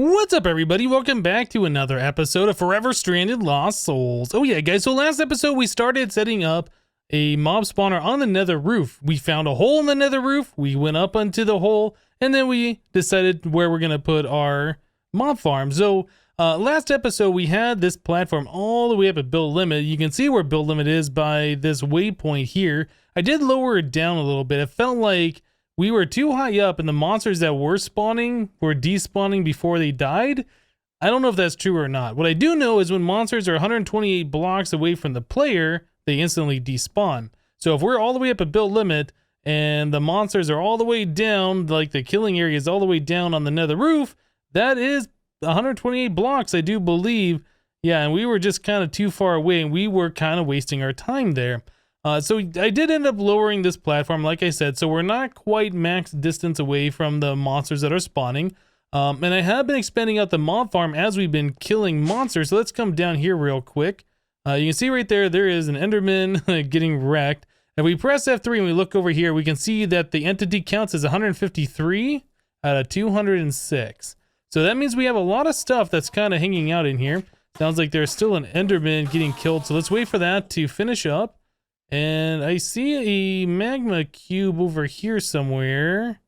What's up, everybody? Welcome back to another episode of Forever Stranded Lost Souls. Oh yeah, guys, so last episode we started setting up a mob spawner on the nether roof. We found a hole in the nether roof, we went up onto the hole, and then we decided where we're going to put our mob farm. So last episode we had this platform all the way up at build limit. You can see where build limit is by this waypoint here. I did lower it down a little bit. It felt like we were too high up and the monsters that were spawning were despawning before they died. I don't know if that's true or not. What I do know is when monsters are 128 blocks away from the player, they instantly despawn. So if we're all the way up at build limit and the monsters are all the way down, like the killing area is all the way down on the nether roof, that is 128 blocks, I do believe. Yeah, and we were just kind of too far away and we were kind of wasting our time there. So I did end up lowering this platform, like I said, so we're not quite max distance away from the monsters that are spawning. And I have been expanding out the mob farm as we've been killing monsters. So let's come down here real quick. You can see right there, there is an Enderman getting wrecked. If we press F3 and we look over here, we can see that the entity counts as 153 out of 206. So that means we have a lot of stuff that's kind of hanging out in here. Sounds like there's still an Enderman getting killed. So let's wait for that to finish up. And I see a magma cube over here somewhere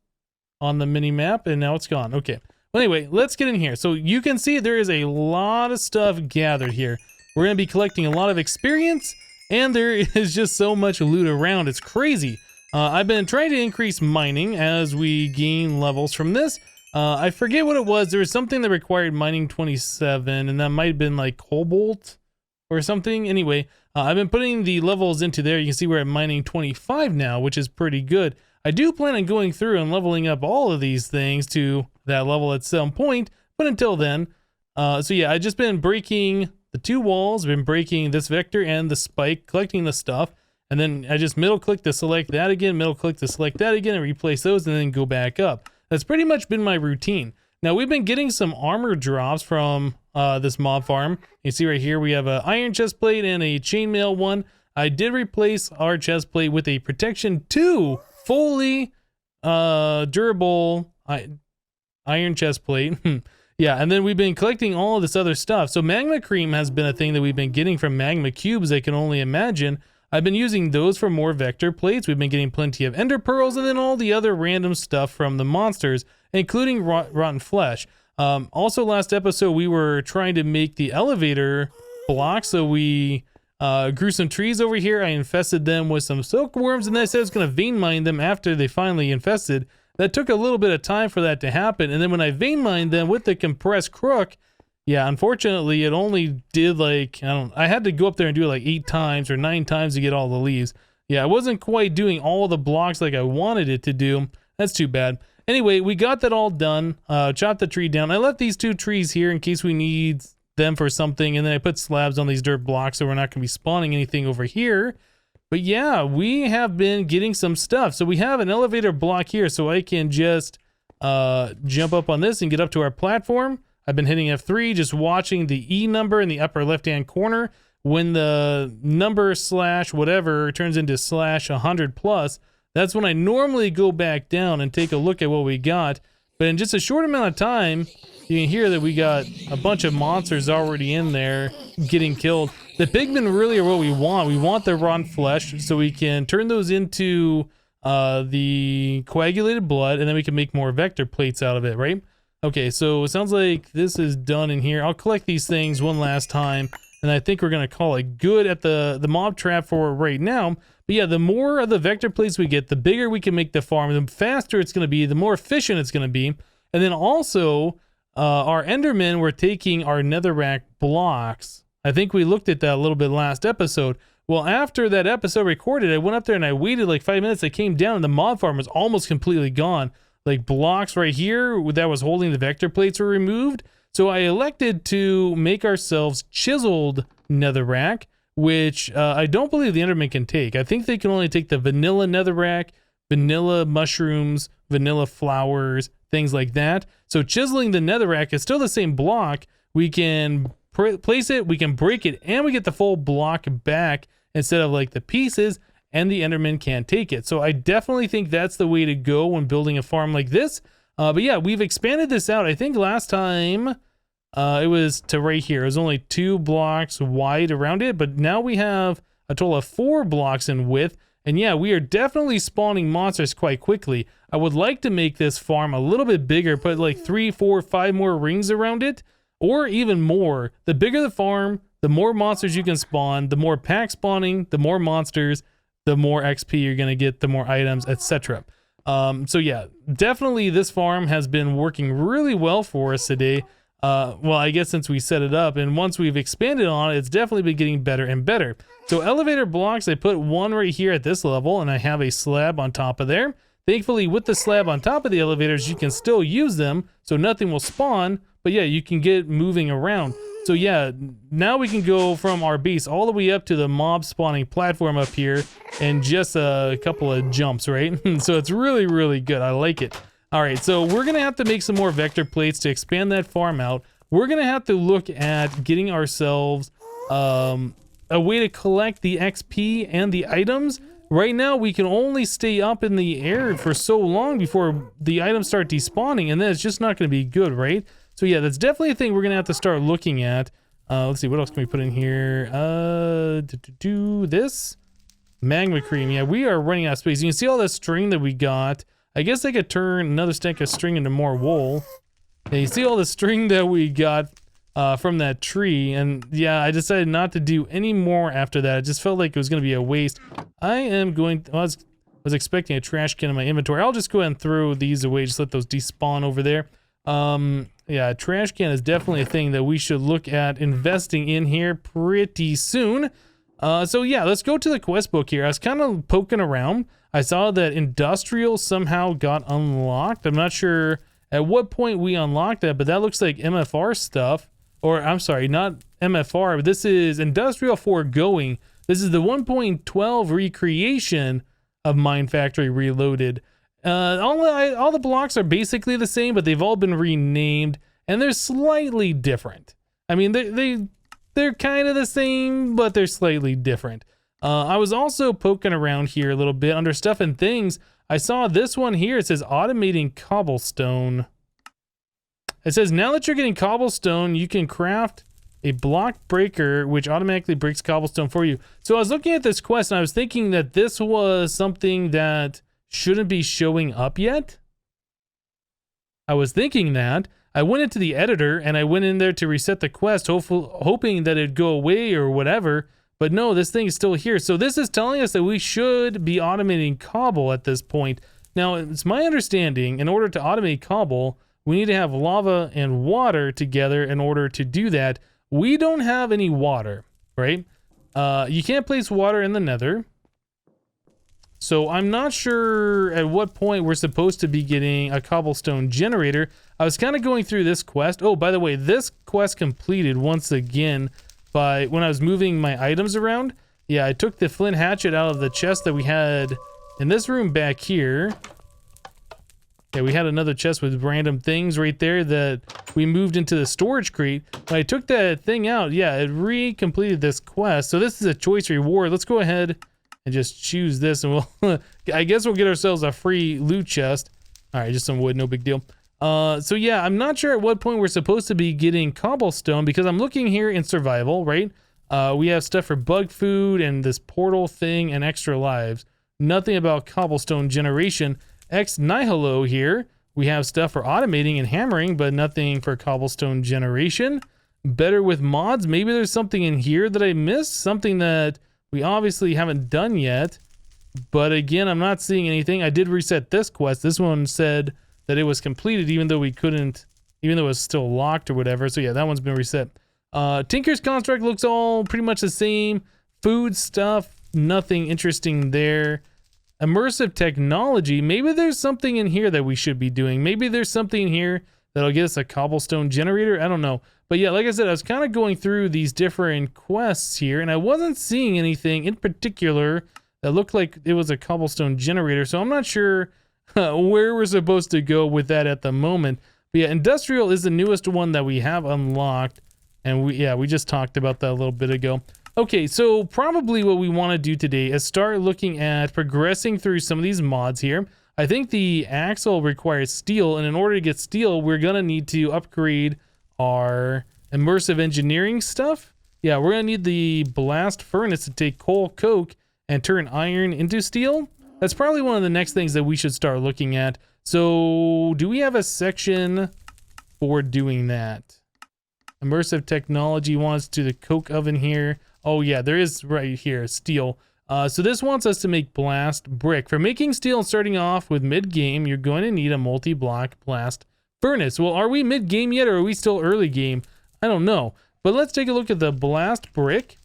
on the mini map, and now it's gone. Okay. Well, anyway, let's get in here. So you can see there is a lot of stuff gathered here. We're going to be collecting a lot of experience, and there is just so much loot around. It's crazy. I've been trying to increase mining as we gain levels from this. I forget what it was. There was something that required mining 27, and that might have been like cobalt or something. Anyway, I've been putting the levels into there. You can see we're at mining 25 now, which is pretty good. I do plan on going through and leveling up all of these things to that level at some point, but until then, so yeah, I've just been breaking the two walls, been breaking this vector and the spike, collecting the stuff, and then I just middle click to select that again, middle click to select that again, and replace those, and then go back up. That's pretty much been my routine. Now, we've been getting some armor drops from this mob farm. You see right here, we have an iron chest plate and a chainmail one. I did replace our chest plate with a protection 2 fully durable iron chest plate. Yeah, and then we've been collecting all of this other stuff. So magma cream has been a thing that we've been getting from magma cubes, I can only imagine. I've been using those for more vector plates. We've been getting plenty of ender pearls and then all the other random stuff from the monsters, including rotten flesh. Also, last episode, we were trying to make the elevator block, so we grew some trees over here. I infested them with some silkworms, and then I said I was going to vein mine them after they finally infested. That took a little bit of time for that to happen, and then when I vein mined them with the compressed crook, yeah, unfortunately, it only did like, I had to go up there and do it like 8 times or 9 times to get all the leaves. Yeah, I wasn't quite doing all the blocks like I wanted it to do. That's too bad. Anyway, we got that all done. Chopped the tree down. I left these 2 trees here in case we need them for something, and then I put slabs on these dirt blocks so we're not going to be spawning anything over here. But yeah, we have been getting some stuff. So we have an elevator block here, so I can just jump up on this and get up to our platform. I've been hitting F3, just watching the E number in the upper left-hand corner. When the number slash whatever turns into slash 100 plus, that's when I normally go back down and take a look at what we got. But in just a short amount of time, you can hear that we got a bunch of monsters already in there getting killed. The pigmen really are what we want. We want the rotten flesh so we can turn those into the coagulated blood, and then we can make more vector plates out of it, right? Okay, so it sounds like this is done in here. I'll collect these things one last time, and I think we're going to call it good at the mob trap for right now. But yeah, the more of the vector plates we get, the bigger we can make the farm, the faster it's going to be, the more efficient it's going to be. And then also, our Endermen were taking our netherrack blocks. I think we looked at that a little bit last episode. Well, after that episode recorded, I went up there and I waited like 5 minutes. I came down and the mob farm was almost completely gone. Like blocks right here that was holding the vector plates were removed. So I elected to make ourselves chiseled netherrack, which I don't believe the Enderman can take. I think they can only take the vanilla netherrack, vanilla mushrooms, vanilla flowers, things like that. So chiseling the netherrack is still the same block. We can place it, we can break it, and we get the full block back instead of like the pieces, and the Enderman can't take it. So I definitely think that's the way to go when building a farm like this. But yeah, we've expanded this out. I think last time it was to right here. It was only 2 blocks wide around it, but now we have a total of 4 blocks in width. And yeah, we are definitely spawning monsters quite quickly. I would like to make this farm a little bit bigger, put like 3, 4, 5 more rings around it, or even more. The bigger the farm, the more monsters you can spawn, the more pack spawning, the more monsters, the more XP you're going to get, the more items, etc. So yeah, definitely this farm has been working really well for us today. Well, I guess since we set it up, and once we've expanded on it, it's definitely been getting better and better. So elevator blocks, I put one right here at this level, and I have a slab on top of there. Thankfully, with the slab on top of the elevators, you can still use them, so nothing will spawn, but yeah, you can get moving around. So yeah, now we can go from our base all the way up to the mob spawning platform up here in just a couple of jumps, right? So it's really, really good. I like it. All right, so we're gonna have to make some more vector plates to expand that farm out. We're gonna have to look at getting ourselves a way to collect the XP and the items. Right now, we can only stay up in the air for so long before the items start despawning, and then it's just not gonna be good, right? So yeah, that's definitely a thing we're gonna have to start looking at. Let's see, what else can we put in here? This magma cream. Yeah, we are running out of space. You can see all that string that we got. I guess I could turn another stack of string into more wool. Yeah, you see all the string that we got from that tree, and yeah, I decided not to do any more after that. It just felt like it was going to be a waste. I am going. I was expecting a trash can in my inventory. I'll just go ahead and throw these away. Just let those despawn over there. Yeah, trash can is definitely a thing that we should look at investing in here pretty soon. So yeah, let's go to the quest book here. I was kind of poking around. I saw that industrial somehow got unlocked. I'm not sure at what point we unlocked that, but that looks like MFR stuff. Or I'm sorry, not MFR, but this is industrial foregoing. This is the 1.12 recreation of Mine Factory Reloaded. All the blocks are basically the same, but they've all been renamed, and they're slightly different. I mean, they're kind of the same, but they're slightly different. I was also poking around here a little bit under stuff and things. I saw this one here. It says automating cobblestone. It says now that you're getting cobblestone, you can craft a block breaker, which automatically breaks cobblestone for you. So I was looking at this quest and I was thinking that this was something that shouldn't be showing up yet. I was thinking that. I went into the editor and I went in there to reset the quest, hoping that it'd go away or whatever. But no, this thing is still here. So this is telling us that we should be automating cobble at this point. Now, it's my understanding, in order to automate cobble, we need to have lava and water together in order to do that. We don't have any water, right? You can't place water in the nether. So I'm not sure at what point we're supposed to be getting a cobblestone generator. I was kind of going through this quest. Oh, by the way, this quest completed once again by when I was moving my items around. Yeah, I took the flint hatchet out of the chest that we had in this room back here. Yeah, we had another chest with random things right there that we moved into the storage crate. When I took that thing out, yeah, it re-completed this quest. So this is a choice reward. Let's go ahead and just choose this, and we'll I guess we'll get ourselves a free loot chest. All right, just some wood, no big deal. So yeah, I'm not sure at what point we're supposed to be getting cobblestone, because I'm looking here in survival, right? We have stuff for bug food and this portal thing and extra lives. Nothing about cobblestone generation. Ex nihilo here, we have stuff for automating and hammering, but nothing for cobblestone generation. Better with mods. Maybe there's something in here that I missed, something that we obviously haven't done yet. But again, I'm not seeing anything. I did reset this quest. This one said that it was completed, even though we couldn't, even though it was still locked or whatever. So yeah, that one's been reset. Tinker's Construct looks all pretty much the same. Food stuff, nothing interesting there. Immersive technology, maybe there's something in here that we should be doing. Maybe there's something in here that'll get us a cobblestone generator. I don't know. But yeah, like I said, I was kind of going through these different quests here, and I wasn't seeing anything in particular that looked like it was a cobblestone generator. So I'm not sure where we're supposed to go with that at the moment. But yeah, industrial is the newest one that we have unlocked. And we just talked about that a little bit ago. Okay, so probably what we want to do today is start looking at progressing through some of these mods here. I think the axle requires steel, and in order to get steel, we're gonna need to upgrade our immersive engineering stuff. Yeah, we're gonna need the blast furnace to take coal, coke, and turn iron into steel. That's probably one of the next things that we should start looking at. So, do we have a section for doing that? Immersive technology wants to the coke oven here. Oh yeah, there is right here, steel. So this wants us to make blast brick. For making steel and starting off with mid-game, you're going to need a multi-block blast furnace. Well, are we mid-game yet, or are we still early game? I don't know. But let's take a look at the blast brick.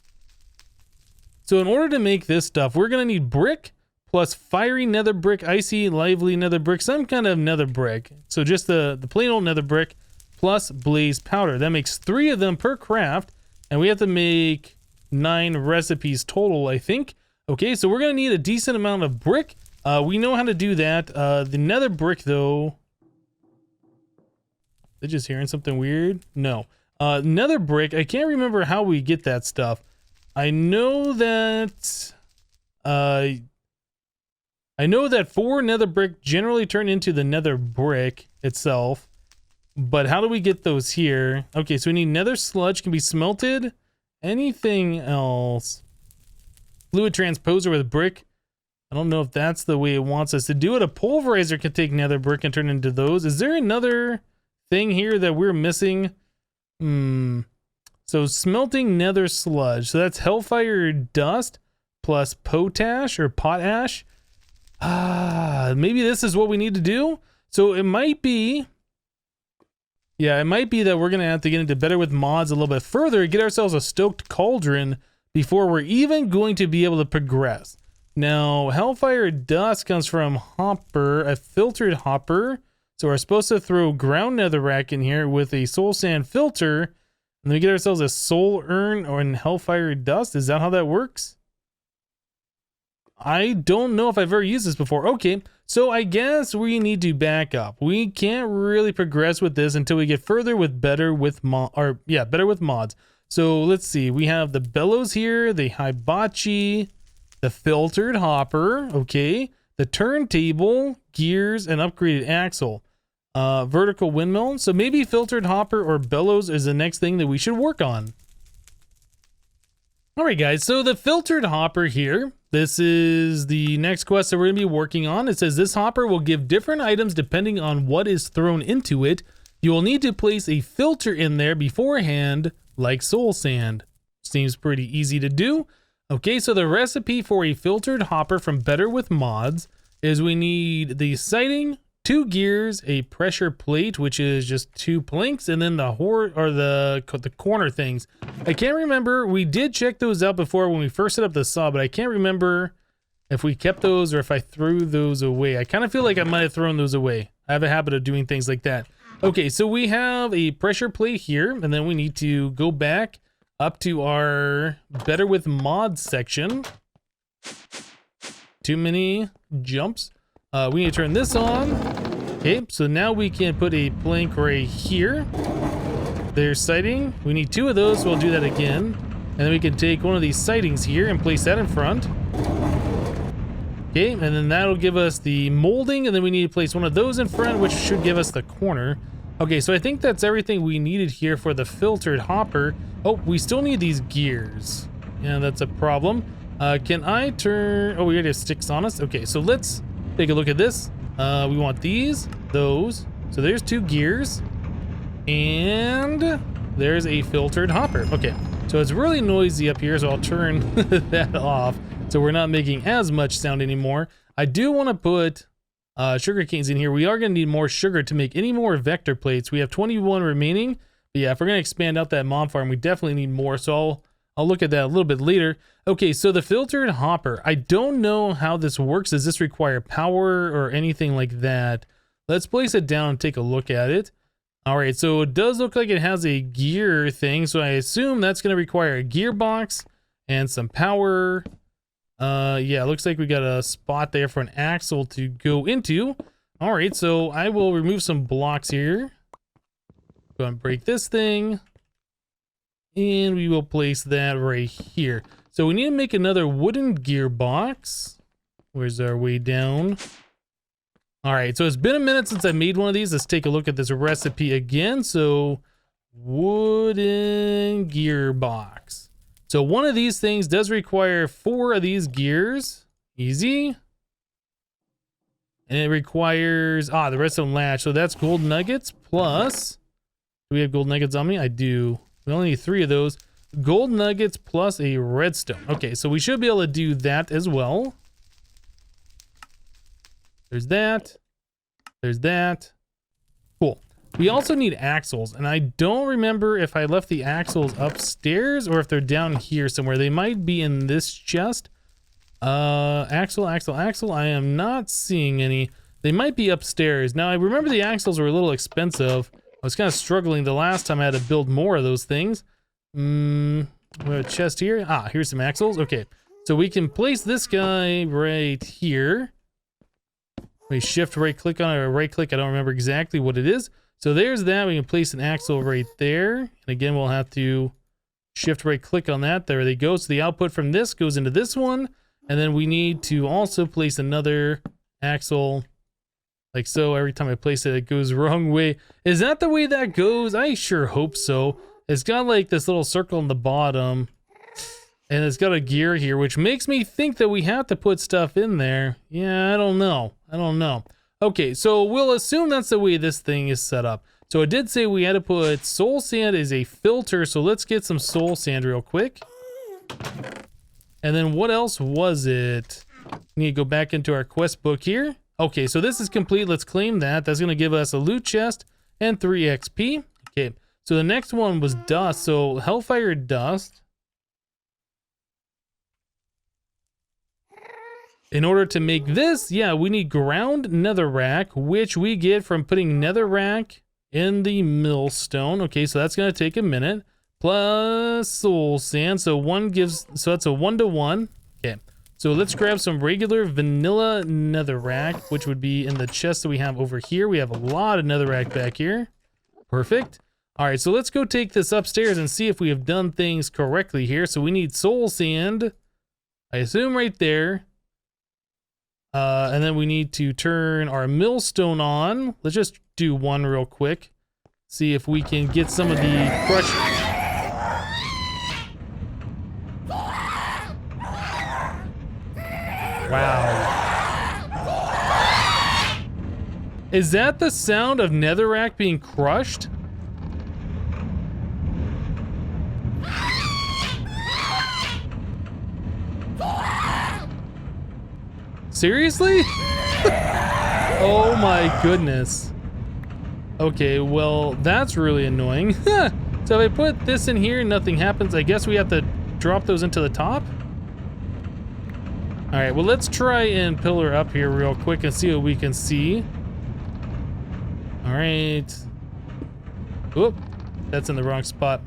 So in order to make this stuff, we're going to need brick plus fiery nether brick, icy, lively nether brick, some kind of nether brick. So just the plain old nether brick plus blaze powder. That makes 3 of them per craft, and we have to make 9 recipes total, I think. Okay, so we're gonna need a decent amount of brick. We know how to do that. The nether brick, though. They're just hearing something weird? No. Nether brick, I can't remember how we get that stuff. I know that 4 nether brick generally turn into the nether brick itself. But how do we get those here? Okay, so we need nether sludge, can be smelted. Anything else? Fluid transposer with brick. I don't know if that's the way it wants us to do it. A pulverizer can take nether brick and turn into those. Is there another thing here that we're missing? So smelting nether sludge. So that's Hellfire Dust plus potash or potash. Maybe this is what we need to do. So it might be... Yeah, it might be that we're going to have to get into better with mods a little bit further, get ourselves a stoked cauldron before we're even going to be able to progress. Now, Hellfire Dust comes from Hopper, a filtered hopper. So we're supposed to throw ground netherrack in here with a soul sand filter, and then we get ourselves a soul urn or in Hellfire Dust. Is that how that works? I don't know if I've ever used this before. Okay, so I guess we need to back up. We can't really progress with this until we get further with better with mods. So let's see. We have the bellows here, the hibachi, the filtered hopper, okay, the turntable, gears, and upgraded axle. Vertical windmill. So maybe filtered hopper or bellows is the next thing that we should work on. All right, guys, so the filtered hopper here, this is the next quest that we're going to be working on. It says this hopper will give different items depending on what is thrown into it. You will need to place a filter in there beforehand, like soul sand. Seems pretty easy to do. Okay, so the recipe for a filtered hopper from Better with Mods is we need the sighting, 2 gears, a pressure plate, which is just 2 planks, and then the the corner things. I can't remember. We did check those out before when we first set up the saw, but I can't remember if we kept those or if I threw those away. I kind of feel like I might have thrown those away. I have a habit of doing things like that. Okay, so we have a pressure plate here, and then we need to go back up to our Better with Mods section. Too many jumps. We need to turn this on. Okay, so now we can put a plank right here. There's sighting. We need 2 of those, so we'll do that again. And then we can take one of these sightings here and place that in front. Okay, and then that'll give us the molding, and then we need to place one of those in front, which should give us the corner. Okay, so I think that's everything we needed here for the filtered hopper. Oh, we still need these gears. Yeah, that's a problem. Can I turn... Oh, we already have sticks on us. Okay, so let's take a look at this. We want these, those. So there's 2 gears. And there's a filtered hopper. Okay, so it's really noisy up here, so I'll turn that off so we're not making as much sound anymore. I do want to put sugar canes in here. We are going to need more sugar to make any more vector plates. We have 21 remaining. But yeah, if we're going to expand out that mob farm, we definitely need more. So I'll look at that a little bit later. Okay, so the filtered hopper. I don't know how this works. Does this require power or anything like that? Let's place it down and take a look at it. All right, so it does look like it has a gear thing. So I assume that's going to require a gearbox and some power. Yeah, it looks like we got a spot there for an axle to go into. All right, so I will remove some blocks here. Go and break this thing. And we will place that right here. So we need to make another wooden gearbox. Where's our way down? All right, so it's been a minute since I made one of these. Let's take a look at this recipe again. So wooden gearbox. So one of these things does require 4 of these gears. Easy. And it requires, the redstone latch. So that's gold nuggets plus, do we have gold nuggets on me? I do. We only need 3 of those. Gold nuggets plus a redstone. Okay, so we should be able to do that as well. There's that. There's that. Cool. We also need axles, and I don't remember if I left the axles upstairs or if they're down here somewhere. They might be in this chest. Axle. I am not seeing any. They might be upstairs. Now, I remember the axles were a little expensive. I was kind of struggling the last time I had to build more of those things. We have a chest here. Here's some axles. Okay, so we can place this guy right here. We shift right click on it, or right click. I don't remember exactly what it is. So there's that. We can place an axle right there. And again, we'll have to shift right click on that. There they go. So the output from this goes into this one. And then we need to also place another axle like so. Every time I place it, it goes the wrong way. Is that the way that goes? I sure hope so. It's got like this little circle on the bottom. And it's got a gear here, which makes me think that we have to put stuff in there. Yeah, I don't know. Okay, so we'll assume that's the way this thing is set up. So it did say we had to put soul sand as a filter. So let's get some soul sand real quick. And then what else was it? We need to go back into our quest book here. Okay, so this is complete. Let's claim that. That's going to give us a loot chest and 3 XP. Okay, so the next one was dust. So Hellfire Dust. In order to make this, we need ground netherrack, which we get from putting netherrack in the millstone. Okay, so that's going to take a minute. Plus soul sand, so that's a 1-to-1. Okay, so let's grab some regular vanilla netherrack, which would be in the chest that we have over here. We have a lot of netherrack back here. Perfect. All right, so let's go take this upstairs and see if we have done things correctly here. So we need soul sand, I assume right there. And then we need to turn our millstone on. Let's just do one real quick. See if we can get some of the crushed. Wow. Is that the sound of netherrack being crushed? Seriously? Oh my goodness. Okay, well, that's really annoying. So if I put this in here, nothing happens. I guess we have to drop those into the top. All right, well, let's try and pillar up here real quick and see what we can see. All right. Whoop, that's in the wrong spot.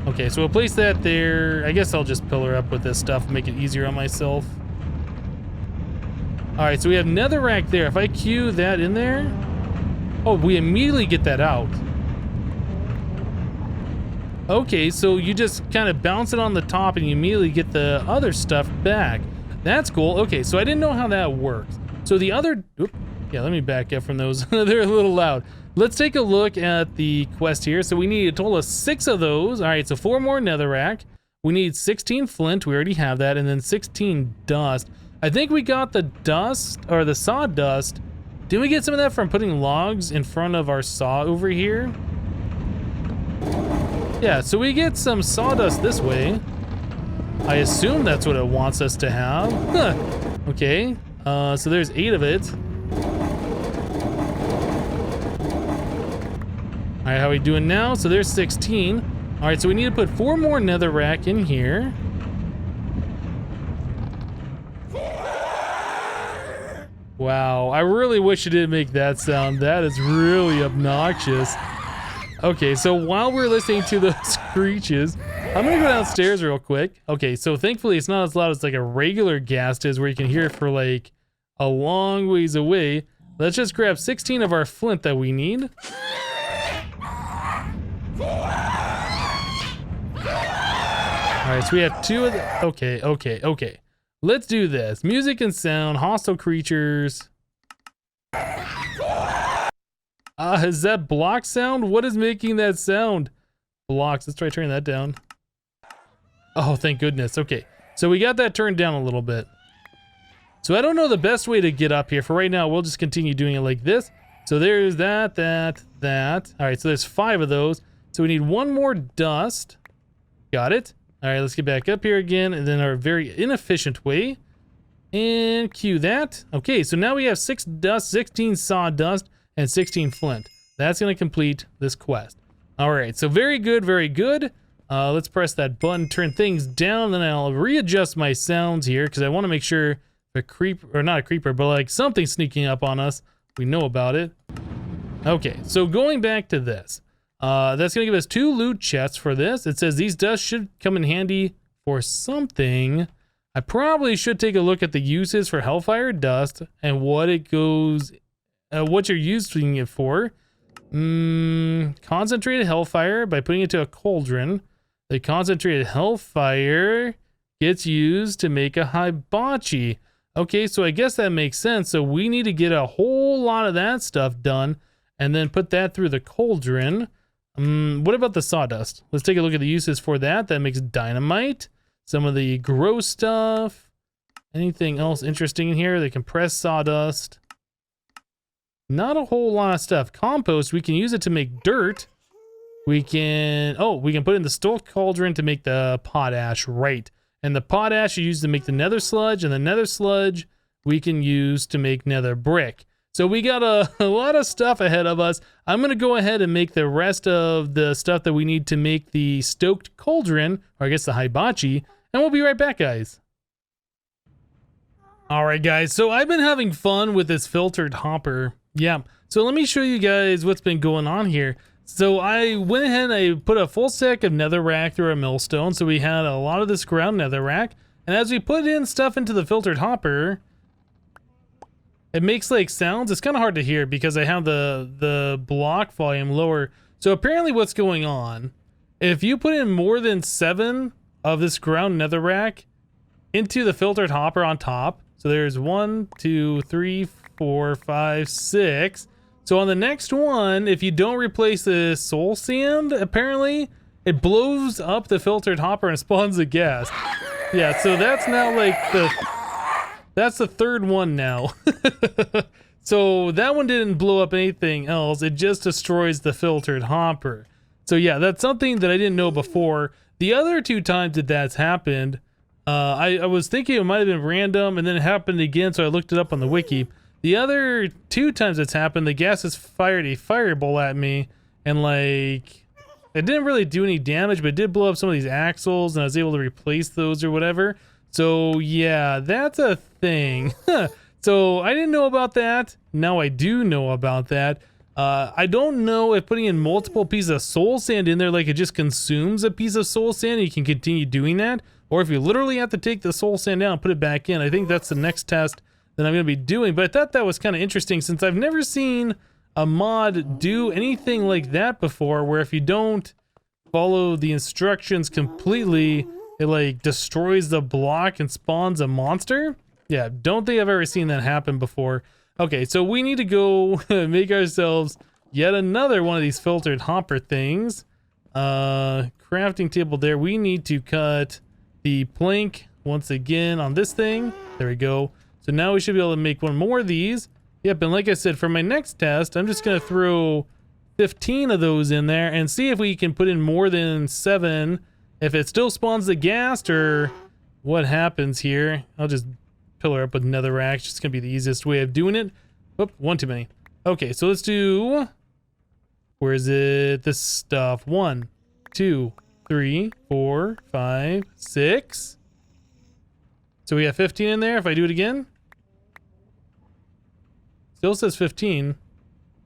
Okay, so we'll place that there. I guess I'll just pillar up with this stuff, make it easier on myself. All right, so we have netherrack there. If I queue that in there, oh, we immediately get that out. Okay, so you just kind of bounce it on the top and you immediately get the other stuff back. That's cool. Okay, so I didn't know how that works. So the other, let me back up from those. They're a little loud. Let's take a look at the quest here. So we need a total of 6 of those. All right, so 4 more netherrack. We need 16 flint. We already have that. And then 16 dust. I think we got the dust, or the sawdust. Did we get some of that from putting logs in front of our saw over here? Yeah, so we get some sawdust this way. I assume that's what it wants us to have. Huh. Okay, so there's 8 of it. All right, how are we doing now? So there's 16. All right, so we need to put 4 more netherrack in here. Wow, I really wish it didn't make that sound. That is really obnoxious. Okay, so while we're listening to those screeches, I'm gonna go downstairs real quick. Okay, so thankfully it's not as loud as like a regular ghast is, where you can hear it for like a long ways away. Let's just grab 16 of our flint that we need. All right, so we have 2 of the, okay. Let's do this. Music and sound, hostile creatures. Is that block sound? What is making that sound? Blocks. Let's try turning that down. Oh, thank goodness. Okay. So we got that turned down a little bit. So I don't know the best way to get up here. For right now, we'll just continue doing it like this. So there's that. All right, so there's 5 of those. So we need 1 more dust. Got it. All right, let's get back up here again, and then our very inefficient way. And cue that. Okay, so now we have 6 dust, 16 sawdust, and 16 flint. That's going to complete this quest. All right, so very good, very good. Let's press that button, turn things down, then I'll readjust my sounds here because I want to make sure a creeper, or not a creeper, but like something sneaking up on us, we know about it. Okay, so going back to this, that's going to give us 2 loot chests for this. It says these dust should come in handy for something. I probably should take a look at the uses for Hellfire Dust and what it goes, what you're using it for. Concentrated Hellfire by putting it to a cauldron. The concentrated Hellfire gets used to make a hibachi. Okay, so I guess that makes sense. So we need to get a whole lot of that stuff done and then put that through the cauldron. What about the sawdust? Let's take a look at the uses for that. That makes dynamite. Some of the gross stuff. Anything else interesting in here? The compressed sawdust. Not a whole lot of stuff. Compost, we can use it to make dirt. We can put in the stone cauldron to make the potash, right? And the potash is used to make the nether sludge, and the nether sludge we can use to make nether brick. So we got a lot of stuff ahead of us. I'm going to go ahead and make the rest of the stuff that we need to make the stoked cauldron, or I guess the hibachi, and we'll be right back, guys. All right, guys, so I've been having fun with this filtered hopper. Yeah, so let me show you guys what's been going on here. So I went ahead and I put a full stack of netherrack through a millstone. So we had a lot of this ground netherrack. And as we put in stuff into the filtered hopper, it makes like sounds. It's kind of hard to hear because I have the block volume lower. So apparently what's going on, if you put in more than 7 of this ground netherrack into the filtered hopper on top, so there's 1, 2, 3, 4, 5, 6. So on the next one, if you don't replace the soul sand, apparently it blows up the filtered hopper and spawns a gas. Yeah, so that's now like that's the 3rd one now. So that one didn't blow up anything else. It just destroys the filtered hopper. So yeah, that's something that I didn't know before. The other 2 times that that's happened, I was thinking it might have been random and then it happened again. So I looked it up on the wiki. The other 2 times it's happened, the gas has fired a fireball at me, and like, it didn't really do any damage, but it did blow up some of these axles, and I was able to replace those or whatever. So yeah, that's a thing. So I didn't know about that. Now I do know about that. I don't know if putting in multiple pieces of soul sand in there, like it just consumes a piece of soul sand and you can continue doing that, or if you literally have to take the soul sand out and put it back in. I think that's the next test that I'm going to be doing, but I thought that was kind of interesting since I've never seen a mod do anything like that before, where if you don't follow the instructions completely, it like destroys the block and spawns a monster. Yeah, don't think I've ever seen that happen before. Okay, so we need to go make ourselves yet another one of these filtered hopper things. Crafting table there. We need to cut the plank once again on this thing. There we go. So now we should be able to make one more of these. Yep, and like I said, for my next test, I'm just going to throw 15 of those in there and see if we can put in more than 7. If it still spawns the ghast or what happens here. I'll just pillar up with netherrack. It's just going to be the easiest way of doing it. Oop, 1 too many. Okay, so let's do... Where is it? This stuff. 1, 2, 3, 4, 5, 6. So we have 15 in there if I do it again. Still says 15.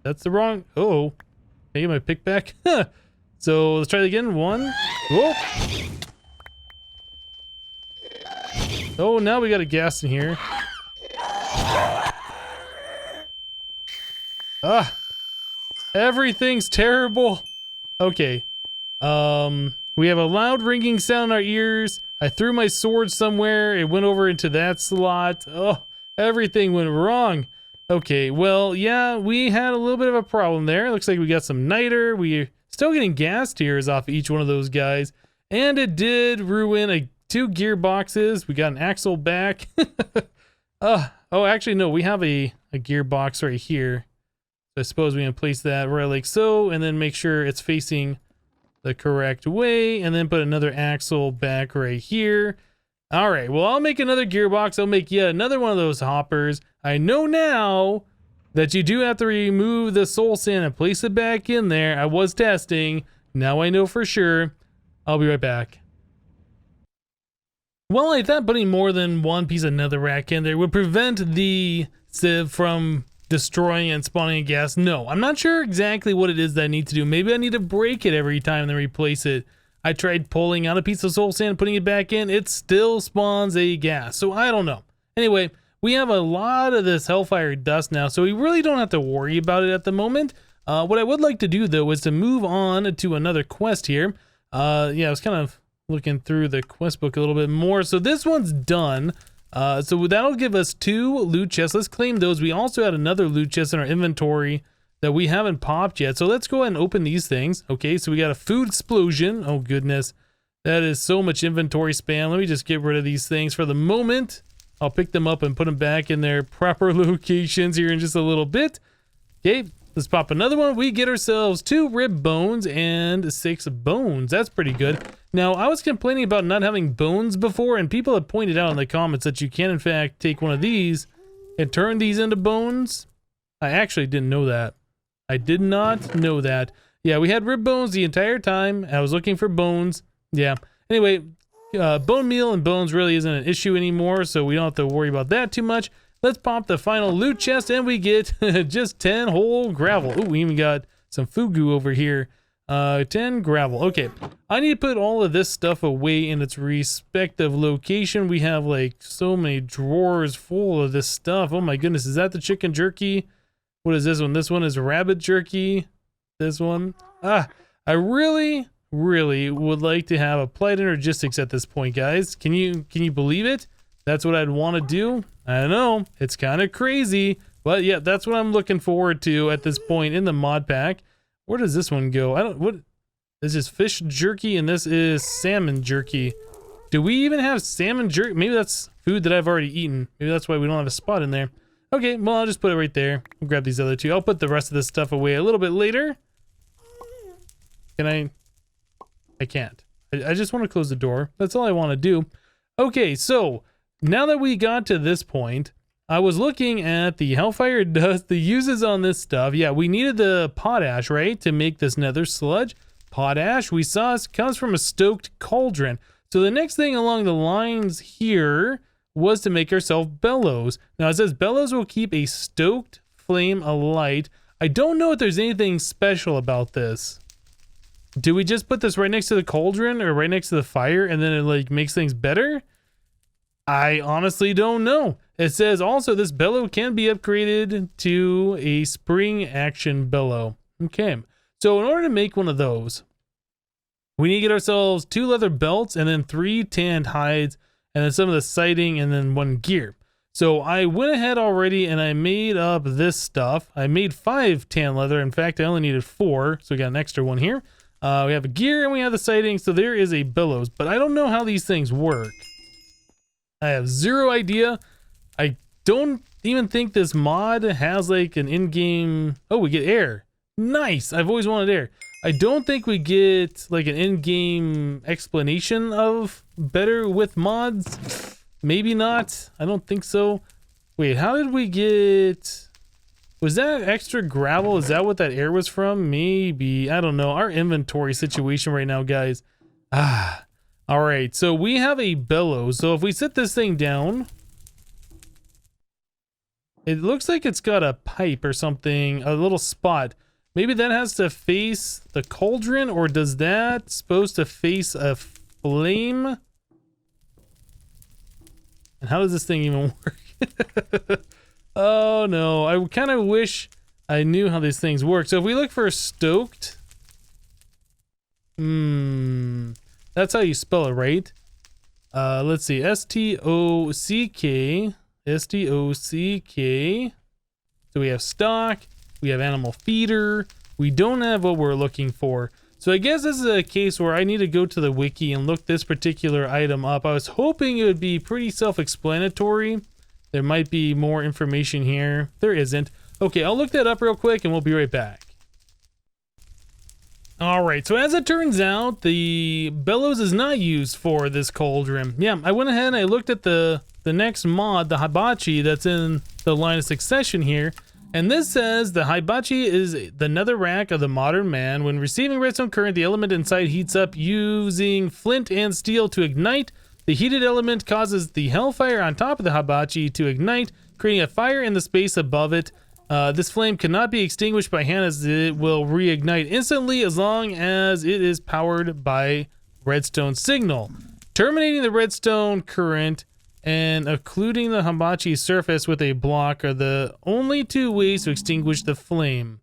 That's the wrong... Oh. Can I get my pick back? So let's try it again. 1. Whoa. Oh, now we got a gas in here. Ah. Everything's terrible. Okay. We have a loud ringing sound in our ears. I threw my sword somewhere. It went over into that slot. Oh, everything went wrong. Okay, well, yeah, we had a little bit of a problem there. Looks like we got some niter. We're still getting gas tears off each one of those guys. And it did ruin 2 gearboxes. We got an axle back. Oh, actually, no, we have a gearbox right here. So I suppose we can place that right like so, and then make sure it's facing the correct way, and then put another axle back right here. All right, well, I'll make another gearbox. I'll make yet another one of those hoppers. I know now that you do have to remove the soul sand and place it back in there. I was testing. Now I know for sure. I'll be right back. Well, I thought putting more than one piece of netherrack in there would prevent the sieve from destroying and spawning gas. No, I'm not sure exactly what it is that I need to do. Maybe I need to break it every time and then replace it. I tried pulling out a piece of soul sand and putting it back in. It still spawns a gas, so I don't know. Anyway, we have a lot of this Hellfire Dust now, so we really don't have to worry about it at the moment. What I would like to do, though, is to move on to another quest here. Yeah, I was kind of looking through the quest book a little bit more. So this one's done. So that'll give us 2 loot chests. Let's claim those. We also had another loot chest in our inventory that we haven't popped yet. So let's go ahead and open these things. Okay, so we got a food explosion. Oh, goodness. That is so much inventory spam. Let me just get rid of these things for the moment. I'll pick them up and put them back in their proper locations here in just a little bit. Okay, let's pop another one. We get ourselves 2 rib bones and 6 bones. That's pretty good. Now, I was complaining about not having bones before, and people have pointed out in the comments that you can, in fact, take one of these and turn these into bones. I actually didn't know that. I did not know that. Yeah, we had rib bones the entire time. I was looking for bones. Yeah. Anyway, bone meal and bones really isn't an issue anymore, so we don't have to worry about that too much. Let's pop the final loot chest, and we get just 10 whole gravel. Ooh, we even got some fugu over here. 10 gravel. Okay, I need to put all of this stuff away in its respective location. We have like so many drawers full of this stuff. Oh my goodness, is that the chicken jerky? What is this one? This one is rabbit jerky. This one. I really would like to have applied energistics at this point, guys. Can you believe it? That's what I'd want to do. I don't know. It's kind of crazy, but yeah, that's what I'm looking forward to at this point in the mod pack. Where does this one go? What? This is fish jerky and this is salmon jerky. Do we even have salmon jerky? Maybe that's food that I've already eaten. Maybe that's why we don't have a spot in there. Okay, well, I'll just put it right there. I'll grab these other 2. I'll put the rest of this stuff away a little bit later. Can I? I can't. I just want to close the door. That's all I want to do. Okay, so now that we got to this point, I was looking at the Hellfire Dust, the uses on this stuff. Yeah, we needed the potash, right, to make this nether sludge. Potash, we saw, comes from a stoked cauldron. So the next thing along the lines here was to make ourselves bellows. Now it says bellows will keep a stoked flame alight. I don't know if there's anything special about this. Do we just put this right next to the cauldron or right next to the fire and then it like makes things better? I honestly don't know. It says also this bellow can be upgraded to a spring action bellow. Okay, so in order to make one of those, we need to get ourselves 2 leather belts and then 3 tanned hides and then some of the siding and then 1 gear. So I went ahead already and I made up this stuff. I made 5 tan leather. In fact, I only needed 4, so we got an extra one here. We have a gear and we have the siding, so there is a bellows, but I don't know how these things work. I have 0 idea. I don't even think this mod has like an in-game... Oh, we get air. Nice. I've always wanted air. I don't think we get like an in-game explanation of better with mods. Maybe not. I don't think so. Wait, how did we get... Was that extra gravel? Is that what that air was from? Maybe. I don't know. Our inventory situation right now, guys. All right. So we have a bellows. So if we set this thing down, it looks like it's got a pipe or something, a little spot. Maybe that has to face the cauldron, or does that supposed to face a flame? And how does this thing even work? Oh no, I kind of wish I knew how these things work. So if we look for stoked, that's how you spell it, right? Let's see, S-T-O-C-K. So we have stock, we have animal feeder. We don't have what we're looking for. So I guess this is a case where I need to go to the wiki and look this particular item up. I was hoping it would be pretty self-explanatory. There might be more information here. There isn't. Okay, I'll look that up real quick and we'll be right back. Alright, so as it turns out, the bellows is not used for this cauldron. Yeah, I went ahead and I looked at the next mod, the hibachi, that's in the line of succession here. And this says the hibachi is the netherrack of the modern man. When receiving redstone current, the element inside heats up using flint and steel to ignite. The heated element causes the hellfire on top of the hibachi to ignite, creating a fire in the space above it. This flame cannot be extinguished by hand as it will reignite instantly as long as it is powered by redstone signal. Terminating the redstone current and occluding the hibachi surface with a block are the only two ways to extinguish the flame.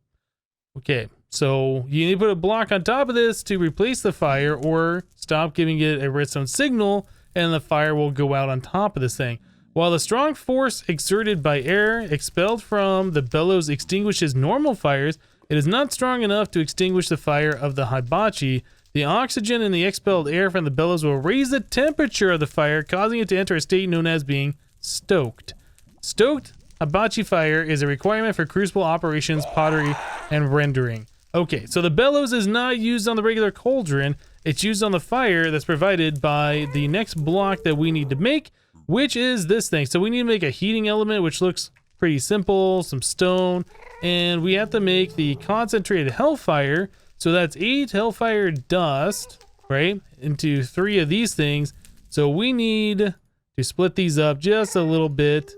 Okay, so you need to put a block on top of this to replace the fire or stop giving it a redstone signal and the fire will go out on top of this thing. While the strong force exerted by air expelled from the bellows extinguishes normal fires, it is not strong enough to extinguish the fire of the hibachi. The oxygen in the expelled air from the bellows will raise the temperature of the fire, causing it to enter a state known as being stoked. Stoked hibachi fire is a requirement for crucible operations, pottery, and rendering. Okay, so the bellows is not used on the regular cauldron. It's used on the fire that's provided by the next block that we need to make, which is this thing. So we need to make a heating element, which looks pretty simple, some stone, and we have to make the concentrated hellfire. So that's 8 Hellfire Dust, right, into 3 of these things. So we need to split these up just a little bit,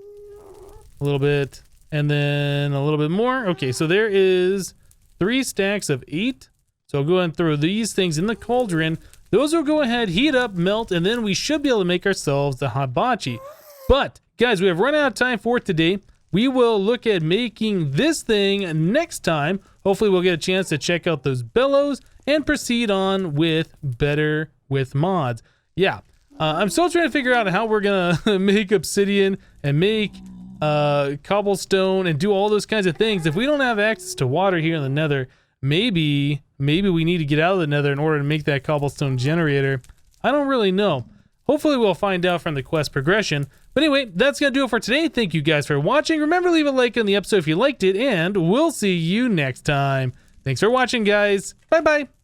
and then a little bit more. Okay, so there is 3 stacks of 8. So I'll go ahead and throw these things in the cauldron. Those will go ahead, heat up, melt, and then we should be able to make ourselves the hibachi. But, guys, we have run out of time for today. We will look at making this thing next time. Hopefully we'll get a chance to check out those bellows and proceed on with better with mods. Yeah, I'm still trying to figure out how we're gonna make obsidian and make cobblestone and do all those kinds of things. If we don't have access to water here in the nether, maybe we need to get out of the nether in order to make that cobblestone generator. I don't really know. Hopefully we'll find out from the quest progression. But anyway, that's going to do it for today. Thank you guys for watching. Remember to leave a like on the episode if you liked it, and we'll see you next time. Thanks for watching, guys. Bye-bye.